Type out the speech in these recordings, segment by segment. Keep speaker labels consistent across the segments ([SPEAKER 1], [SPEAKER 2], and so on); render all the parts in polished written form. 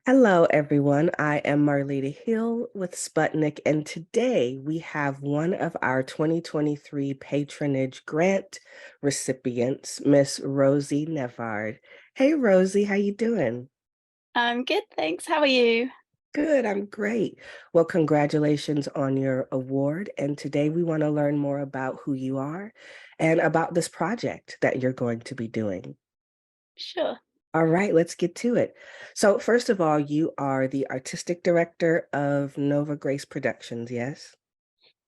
[SPEAKER 1] Hello, everyone. I am Marlita Hill with Sputnik, and today we have one of our 2023 patronage grant recipients, Miss Rosy Nevard. Hey, Rosie, how you doing?
[SPEAKER 2] I'm good, thanks. How are you?
[SPEAKER 1] Good, I'm great. Well, congratulations on your award. And today we want to learn more about who you are and about this project that you're going to be doing.
[SPEAKER 2] Sure.
[SPEAKER 1] All right, let's get to it. So, first of all, you are the artistic director of Nova Grace Productions, yes?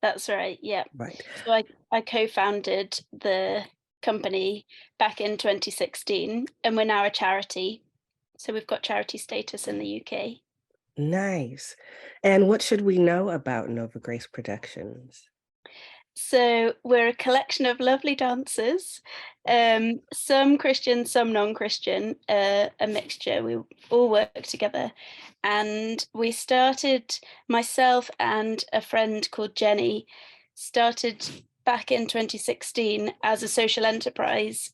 [SPEAKER 2] That's right. Yeah.
[SPEAKER 1] Right.
[SPEAKER 2] So I co-founded the company back in 2016, and we're now a charity. So we've got charity status in the UK.
[SPEAKER 1] Nice. And what should we know about Nova Grace Productions?
[SPEAKER 2] So we're a collection of lovely dancers, some Christian, some non-Christian, a mixture. We all work together, and we started. Myself and a friend called Jenny started back in 2016 as a social enterprise.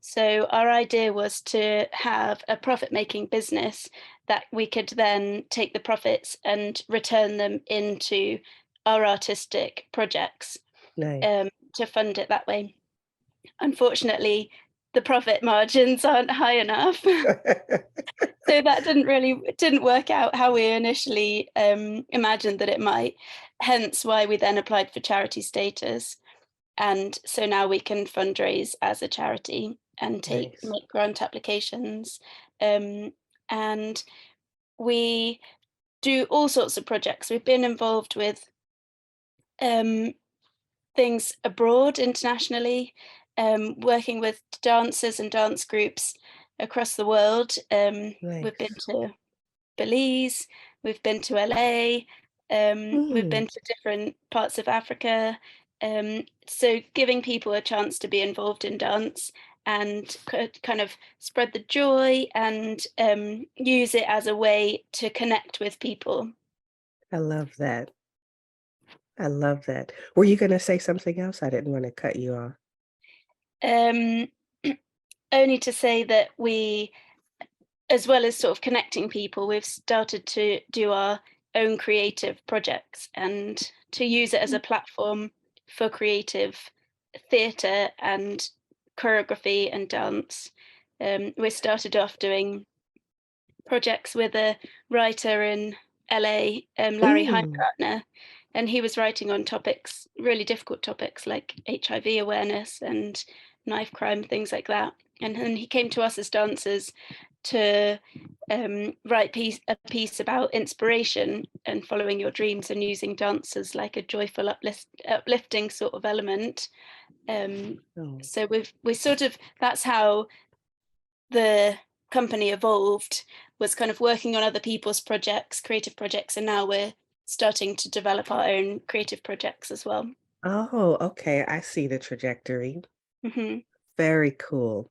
[SPEAKER 2] So our idea was to have a profit-making business that we could then take the profits and return them into our artistic projects,
[SPEAKER 1] Nice.
[SPEAKER 2] to fund it that way. Unfortunately, the profit margins aren't high enough. So that didn't work out how we initially imagined that it might. Hence why we then applied for charity status. And so now we can fundraise as a charity and
[SPEAKER 1] Nice.
[SPEAKER 2] make grant applications. Um, and we do all sorts of projects. We've been involved with um, things abroad internationally, working with dancers and dance groups across the world. We've been
[SPEAKER 1] Nice.
[SPEAKER 2] to Belize, we've been to LA, we've
[SPEAKER 1] Hmm.
[SPEAKER 2] been to different parts of Africa. So giving people a chance to be involved in dance and kind of spread the joy and use it as a way to connect with people.
[SPEAKER 1] I love that. I love that. Were you going to say something else? I didn't want to cut you off.
[SPEAKER 2] Um, Only to say that we, as well as sort of connecting people, we've started to do our own creative projects and to use it as a platform for creative theatre and choreography and dance. We started off doing projects with a writer in LA, Larry
[SPEAKER 1] Mm.
[SPEAKER 2] Heimgartner, and he was writing on topics, really difficult topics like HIV awareness and knife crime, things like that. And then he came to us as dancers to write a piece about inspiration and following your dreams and using dance as like a joyful, uplifting sort of element. Um,
[SPEAKER 1] Oh.
[SPEAKER 2] so we sort of that's how the company evolved, was kind of working on other people's projects, creative projects, and now we're starting to develop our own creative projects as well.
[SPEAKER 1] Oh, okay. I see the trajectory.
[SPEAKER 2] Hmm.
[SPEAKER 1] Very cool.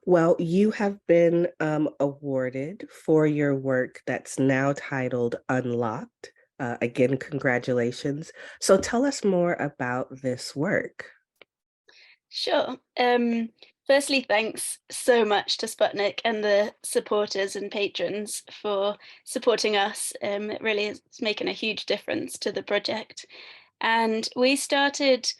[SPEAKER 1] Well, you have been awarded for your work that's now titled Unlocked. Again, congratulations. So tell us more about this work.
[SPEAKER 2] Sure. Firstly, thanks so much to Sputnik and the supporters and patrons for supporting us. It really is making a huge difference to the project. And we started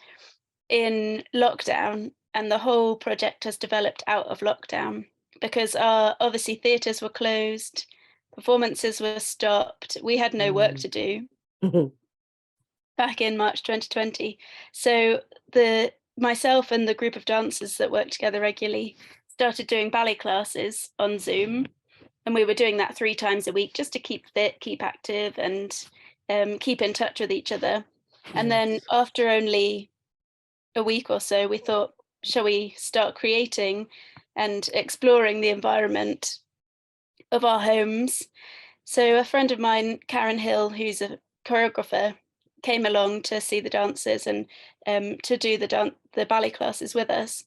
[SPEAKER 2] in lockdown, and the whole project has developed out of lockdown because our obviously theatres were closed, performances were stopped. We had no work
[SPEAKER 1] Mm.
[SPEAKER 2] to do back in March 2020. So the myself and the group of dancers that work together regularly started doing ballet classes on Zoom, and we were doing that 3 times a week just to keep fit, keep active, and keep in touch with each other. And then
[SPEAKER 1] Nice.
[SPEAKER 2] after only a week or so, we thought, shall we start creating and exploring the environment of our homes? So a friend of mine, Karen Hill, who's a choreographer, came along to see the dancers and to do the ballet classes with us.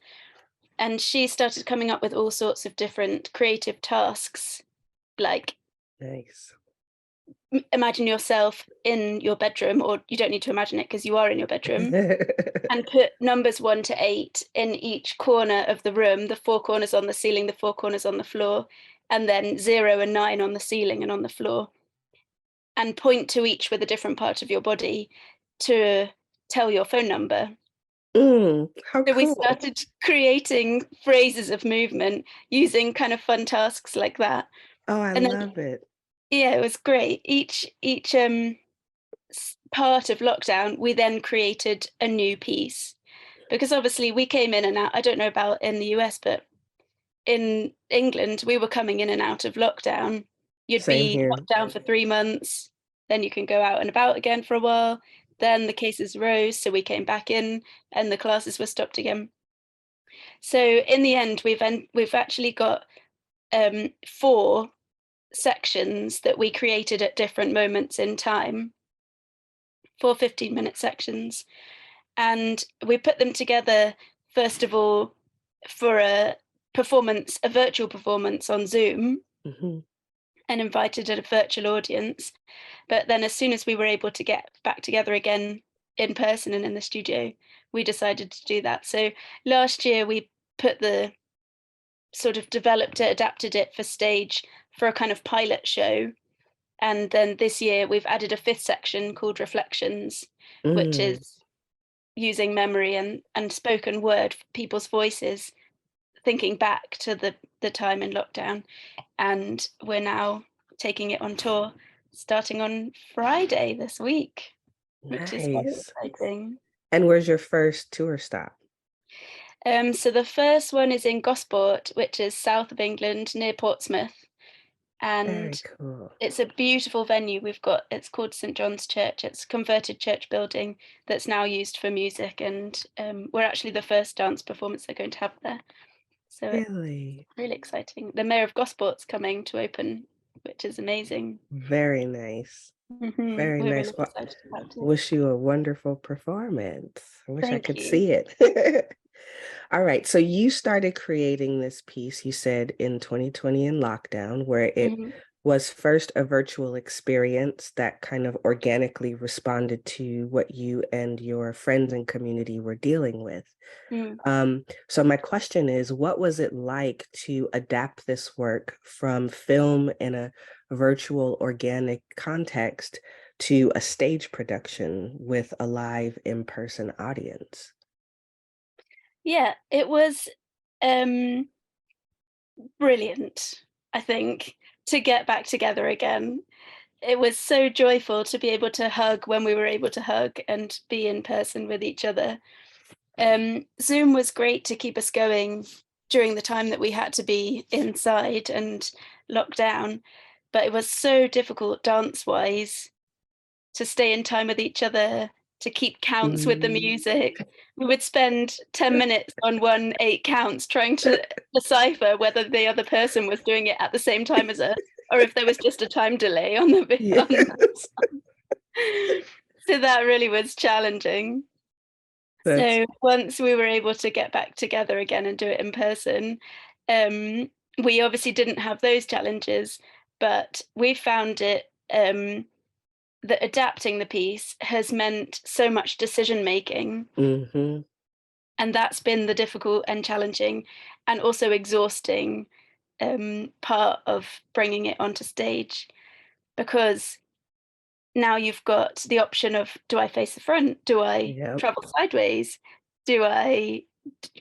[SPEAKER 2] And she started coming up with all sorts of different creative tasks, like
[SPEAKER 1] Nice.
[SPEAKER 2] imagine yourself in your bedroom, or you don't need to imagine it because you are in your bedroom, and put numbers 1 to 8 in each corner of the room, the 4 corners on the ceiling, the 4 corners on the floor, and then 0 and 9 on the ceiling and on the floor, and point to each with a different part of your body to tell your phone number.
[SPEAKER 1] How
[SPEAKER 2] So we
[SPEAKER 1] cool.
[SPEAKER 2] started creating phrases of movement using kind of fun tasks like that.
[SPEAKER 1] Oh, I
[SPEAKER 2] And then,
[SPEAKER 1] love it.
[SPEAKER 2] yeah, it was great. Each part of lockdown, we then created a new piece, because obviously we came in and out. I don't know about in the US, but in England, we were coming in and out of lockdown. You'd
[SPEAKER 1] Same
[SPEAKER 2] be
[SPEAKER 1] here.
[SPEAKER 2] locked down for 3 months, then you can go out and about again for a while. Then the cases rose, so we came back in and the classes were stopped again. So in the end, we've actually got 4 sections that we created at different moments in time, 4 15-minute sections, and we put them together first of all for a virtual performance on Zoom,
[SPEAKER 1] Hmm.
[SPEAKER 2] and invited a virtual audience. But then as soon as we were able to get back together again in person and in the studio, we decided to do that. So last year we put the sort of developed it, adapted it for stage for a kind of pilot show. And then this year we've added a 5th section called Reflections, which
[SPEAKER 1] Mm,
[SPEAKER 2] is using memory and spoken word, people's voices, thinking back to the time in lockdown. And we're now taking it on tour starting on Friday this week, which is very
[SPEAKER 1] nice.
[SPEAKER 2] exciting.
[SPEAKER 1] And where's your first tour stop?
[SPEAKER 2] So the first one is in Gosport, which is south of England near Portsmouth,
[SPEAKER 1] Very
[SPEAKER 2] and
[SPEAKER 1] cool.
[SPEAKER 2] it's a beautiful venue. It's called St John's Church. It's a converted church building that's now used for music, and we're actually the first dance performance they're going to have there. So it's
[SPEAKER 1] Really?
[SPEAKER 2] really exciting. The mayor of Gosport's coming to open, which is amazing.
[SPEAKER 1] Very nice. Very
[SPEAKER 2] We're
[SPEAKER 1] nice.
[SPEAKER 2] really
[SPEAKER 1] Well,
[SPEAKER 2] excited about it.
[SPEAKER 1] wish you a wonderful performance. I wish I
[SPEAKER 2] Thank
[SPEAKER 1] could
[SPEAKER 2] you.
[SPEAKER 1] see it. All right. So you started creating this piece, you said in 2020 in lockdown, where it
[SPEAKER 2] Mhm,
[SPEAKER 1] was first a virtual experience that kind of organically responded to what you and your friends and community were dealing with.
[SPEAKER 2] mm.
[SPEAKER 1] So my question is, what was it like to adapt this work from film in a virtual organic context to a stage production with a live in-person audience?
[SPEAKER 2] Yeah, it was, um, brilliant, I think, to get back together again. It was so joyful to be able to hug when we were able to hug and be in person with each other. Zoom was great to keep us going during the time that we had to be inside and locked down, but it was so difficult dance-wise to stay in time with each other, to keep counts with the
[SPEAKER 1] Mm.
[SPEAKER 2] music. We would spend 10 minutes on 1 8 counts trying to decipher whether the other person was doing it at the same time as us, or if there was just a time delay on the on
[SPEAKER 1] Yes,
[SPEAKER 2] so that really was challenging.
[SPEAKER 1] that's
[SPEAKER 2] So once we were able to get back together again and do it in person, um, we obviously didn't have those challenges, but we found it, that adapting the piece has meant so much decision making,
[SPEAKER 1] hmm
[SPEAKER 2] and that's been the difficult and challenging and also exhausting part of bringing it onto stage, because now you've got the option of, do I face the front? Do I
[SPEAKER 1] Yep.
[SPEAKER 2] travel sideways? Do I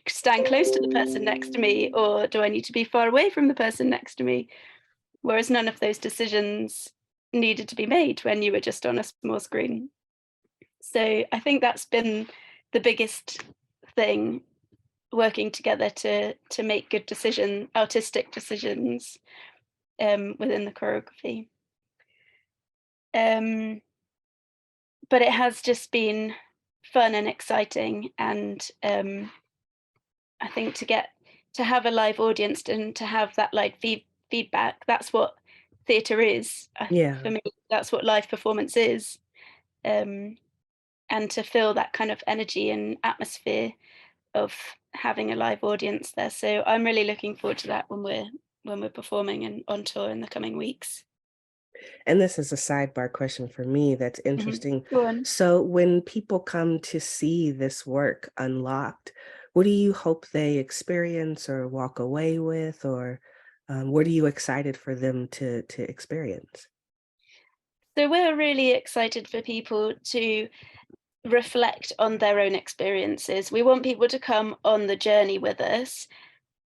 [SPEAKER 2] stand close to the person next to me, or do I need to be far away from the person next to me? Whereas none of those decisions needed to be made when you were just on a small screen. So I think that's been the biggest thing, working together to make good artistic decisions within the choreography. Um, but it has just been fun and exciting, and I think to have a live audience and to have that live feedback, that's what theatre is. For
[SPEAKER 1] Yeah.
[SPEAKER 2] me, that's what live performance is. Um, and to feel that kind of energy and atmosphere of having a live audience there. So I'm really looking forward to that when we're performing and on tour in the coming weeks.
[SPEAKER 1] And this is a sidebar question for me that's
[SPEAKER 2] Mhm.
[SPEAKER 1] interesting.
[SPEAKER 2] Go on.
[SPEAKER 1] So, when people come to see this work unlocked, what do you hope they experience or walk away with? Or What are you excited for them to experience?
[SPEAKER 2] So we're really excited for people to reflect on their own experiences. We want people to come on the journey with us.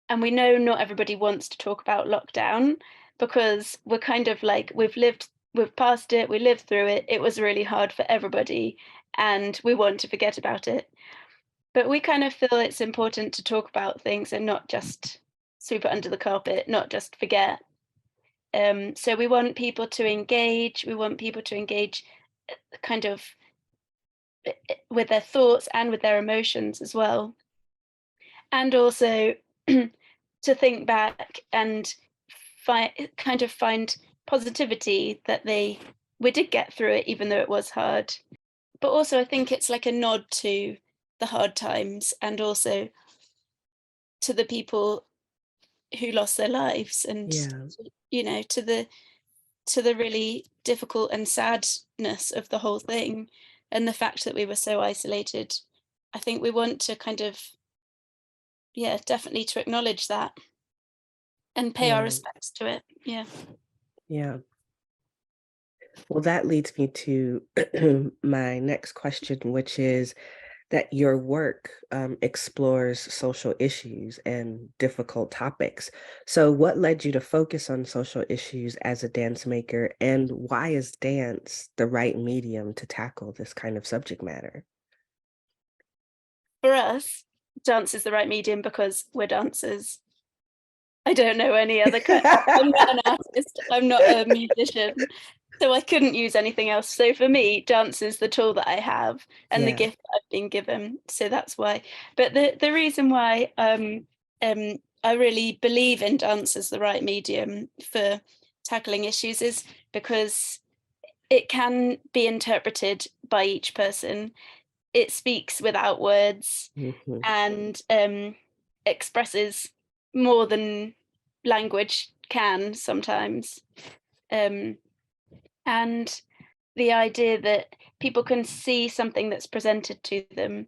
[SPEAKER 2] And we know not everybody wants to talk about lockdown because we're kind of like, we've passed it, we lived through it. It was really hard for everybody and we want to forget about it. But we kind of feel it's important to talk about things and not just sweep it under the carpet, not just forget. So we want people to engage. We want people to engage kind of with their thoughts and with their emotions as well. And also to think back and find positivity that we did get through it, even though it was hard. But also, I think it's like a nod to the hard times and also to the people who lost their lives and
[SPEAKER 1] Yeah,
[SPEAKER 2] to the really difficult and sadness of the whole thing and the fact that we were so isolated. I think we want to kind of, yeah, definitely to acknowledge that and pay our
[SPEAKER 1] yeah,
[SPEAKER 2] respects to it. Yeah.
[SPEAKER 1] yeah. Well, that leads me to my next question, which is that your work explores social issues and difficult topics. So, what led you to focus on social issues as a dance maker, and why is dance the right medium to tackle this kind of subject matter?
[SPEAKER 2] For us, dance is the right medium because we're dancers. I don't know any other I'm not an artist, I'm not a musician, so I couldn't use anything else. So for me, dance is the tool that I have and the
[SPEAKER 1] Yeah.
[SPEAKER 2] gift that I've been given, so that's why. But the reason why, I really believe in dance as the right medium for tackling issues is because it can be interpreted by each person. It speaks without words
[SPEAKER 1] Hmm.
[SPEAKER 2] and expresses more than language can sometimes. Um, and the idea that people can see something that's presented to them,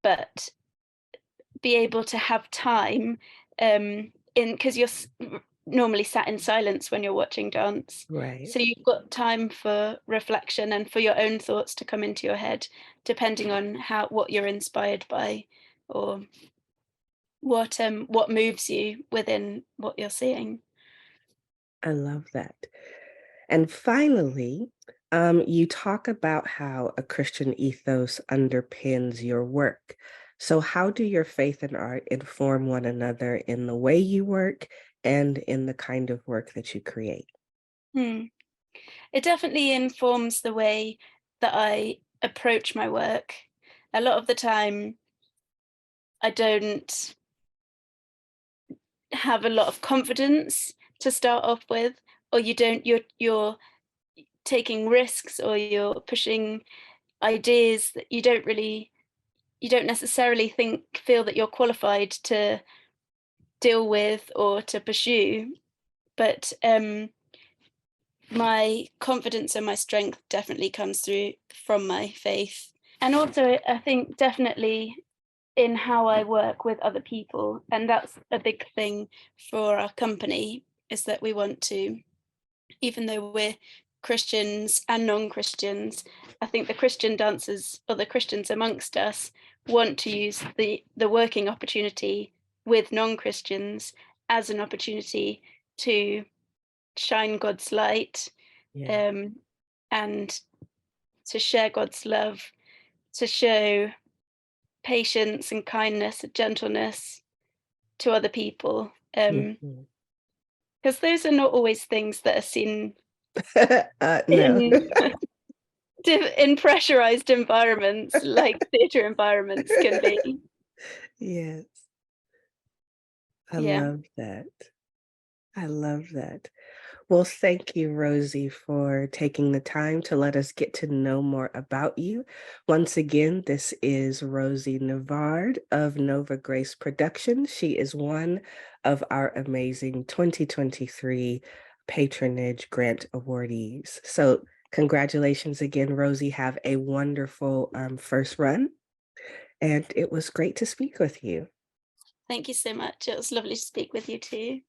[SPEAKER 2] but be able to have time in because normally sat in silence when you're watching dance.
[SPEAKER 1] Right.
[SPEAKER 2] So you've got time for reflection and for your own thoughts to come into your head, depending on how what you're inspired by or what moves you within what you're seeing.
[SPEAKER 1] I love that. And finally, you talk about how a Christian ethos underpins your work. So, how do your faith and art inform one another in the way you work and in the kind of work that you create?
[SPEAKER 2] Hmm. It definitely informs the way that I approach my work. A lot of the time, I don't have a lot of confidence to start off with, or you're taking risks or you're pushing ideas that you don't necessarily feel that you're qualified to deal with or to pursue. But my confidence and my strength definitely comes through from my faith. And also, I think definitely in how I work with other people. And that's a big thing for our company is that we want to, even though we're Christians and non-Christians, I think the Christian dancers or the Christians amongst us want to use the working opportunity with non-Christians as an opportunity to shine God's light,
[SPEAKER 1] Yeah.
[SPEAKER 2] um, and to share God's love, to show patience and kindness and gentleness to other people.
[SPEAKER 1] Mhm.
[SPEAKER 2] Because those are not always things that are seen
[SPEAKER 1] No.
[SPEAKER 2] in in pressurized environments like theatre environments can be.
[SPEAKER 1] Yes, I
[SPEAKER 2] Yeah.
[SPEAKER 1] love that. I love that. Well, thank you, Rosie, for taking the time to let us get to know more about you. Once again, this is Rosy Nevard of Nova Grace Productions. She is one of our amazing 2023 Patronage Grant awardees. So, congratulations again, Rosie. Have a wonderful first run. And it was great to speak with you.
[SPEAKER 2] Thank you so much. It was lovely to speak with you too.